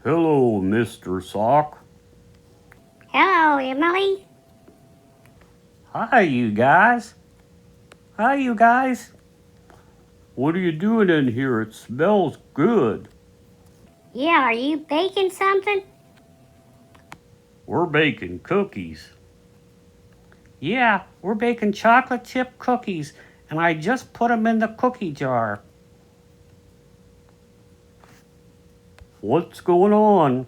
Hello, Mr. Sock. Hello, Emily. Hi, you guys. Hi, you guys. What are you doing in here? It smells good. Yeah, are you baking something? We're baking cookies. Yeah, we're baking chocolate chip cookies, and I just put them in the cookie jar. What's going on?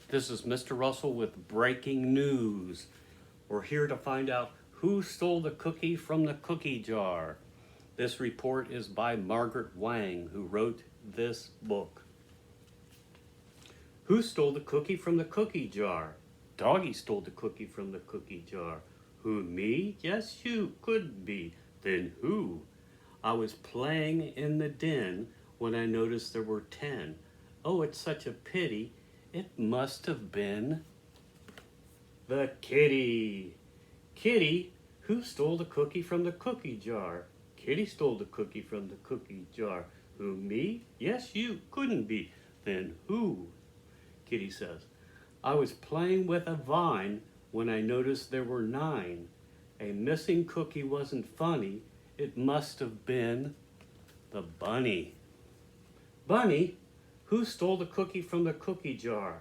This is Mr. Russell with breaking news. We're here to find out who stole the cookie from the cookie jar. This report is by Margaret Wang, who wrote this book. Who stole the cookie from the cookie jar? Doggy stole the cookie from the cookie jar. Who, me? Yes, you. Could be. Then who? I was playing in the den when I noticed there were 10. Oh, it's such a pity. It must have been the kitty. Kitty, who stole the cookie from the cookie jar? Kitty stole the cookie from the cookie jar. Who, me? Yes, you. Couldn't be. Then who? Kitty says, I was playing with a vine when I noticed there were 9. A missing cookie wasn't funny. It must have been the bunny. Bunny, who stole the cookie from the cookie jar?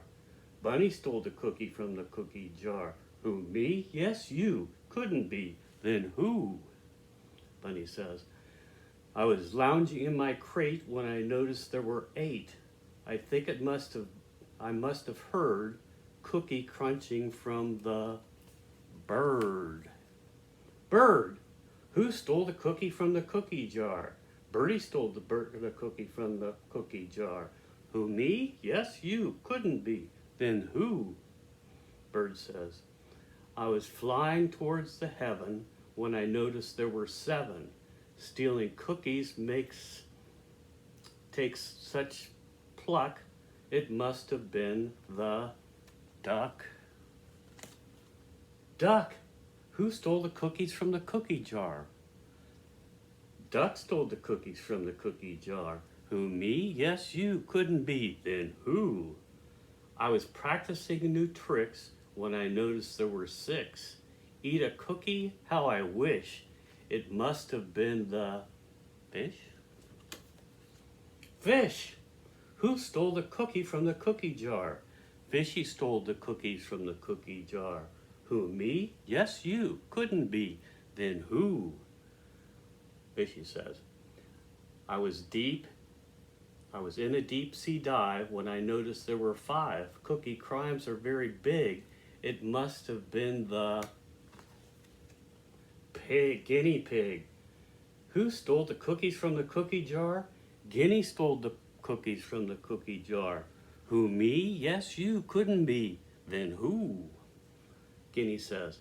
Bunny stole the cookie from the cookie jar. Who, me? Yes, you. Couldn't be. Then who? Bunny says, I was lounging in my crate when I noticed there were 8. I think I must have heard cookie crunching from the bird. Bird, who stole the cookie from the cookie jar? Birdie stole the cookie from the cookie jar. Who, me? Yes, you. Couldn't be. Then who? Bird says, I was flying towards the heaven when I noticed there were 7. Stealing cookies takes such pluck. It must have been the duck. Duck, who stole the cookies from the cookie jar? Duck stole the cookies from the cookie jar. Who, me? Yes, you. Couldn't be. Then who? I was practicing new tricks when I noticed there were 6. Eat a cookie? How I wish. It must have been the fish. Fish, who stole the cookie from the cookie jar? Fishy stole the cookies from the cookie jar. Who, me? Yes, you. Couldn't be. Then who? Fishy says, I was in a deep sea dive when I noticed there were 5. Cookie crimes are very big. It must have been the guinea pig. Who stole the cookies from the cookie jar? Guinea stole the cookies from the cookie jar. Who, me? Yes, you. Couldn't be. Then who? Guinea says,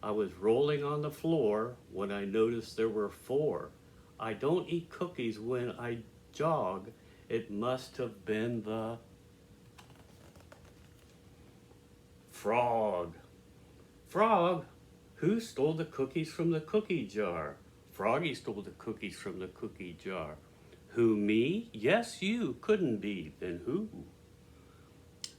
I was rolling on the floor when I noticed there were 4. I don't eat cookies when I jog. It must have been the frog. Frog, who stole the cookies from the cookie jar? Froggy stole the cookies from the cookie jar. Who, me? Yes, you. Couldn't be. Then who?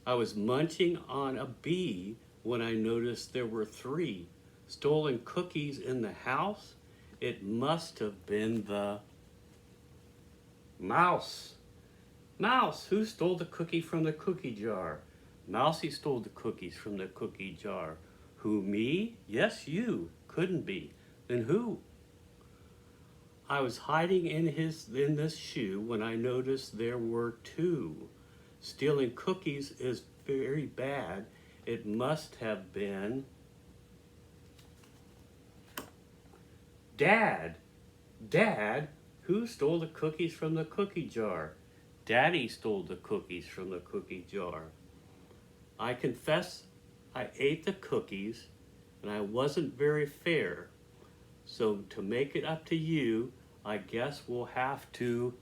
I was munching on a bee when I noticed there were 3. Stolen cookies in the house? It must have been the mouse. Mouse, who stole the cookie from the cookie jar? Mousy stole the cookies from the cookie jar. Who, me? Yes, you. Couldn't be. Then who? I was hiding in this shoe when I noticed there were 2. Stealing cookies is very bad. It must have been Dad. Dad, who stole the cookies from the cookie jar? Daddy stole the cookies from the cookie jar. I confess I ate the cookies and I wasn't very fair. So to make it up to you, I guess we'll have to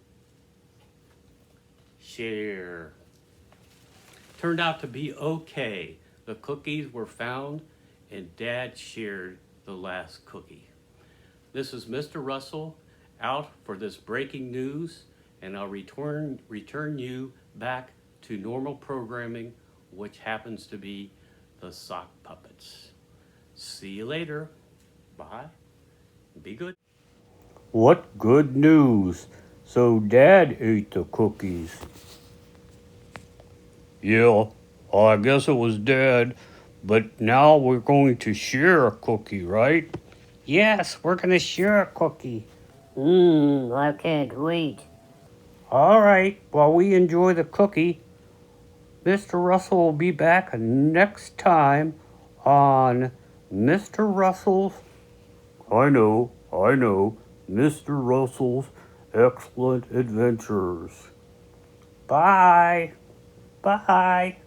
share. Turned out to be okay. The cookies were found and Dad shared the last cookie. This is Mr. Russell out for this breaking news, and I'll return you back to normal programming, which happens to be the sock puppets. See you later. Bye. Be good. What good news. So Dad ate the cookies. Yeah, I guess it was Dad, but now we're going to share a cookie, right? Yes, we're going to share a cookie. I can't wait. All right, while we enjoy the cookie, Mr. Russell will be back next time on Mr. Russell's, I know, Mr. Russell's Excellent Adventures. Bye. Bye.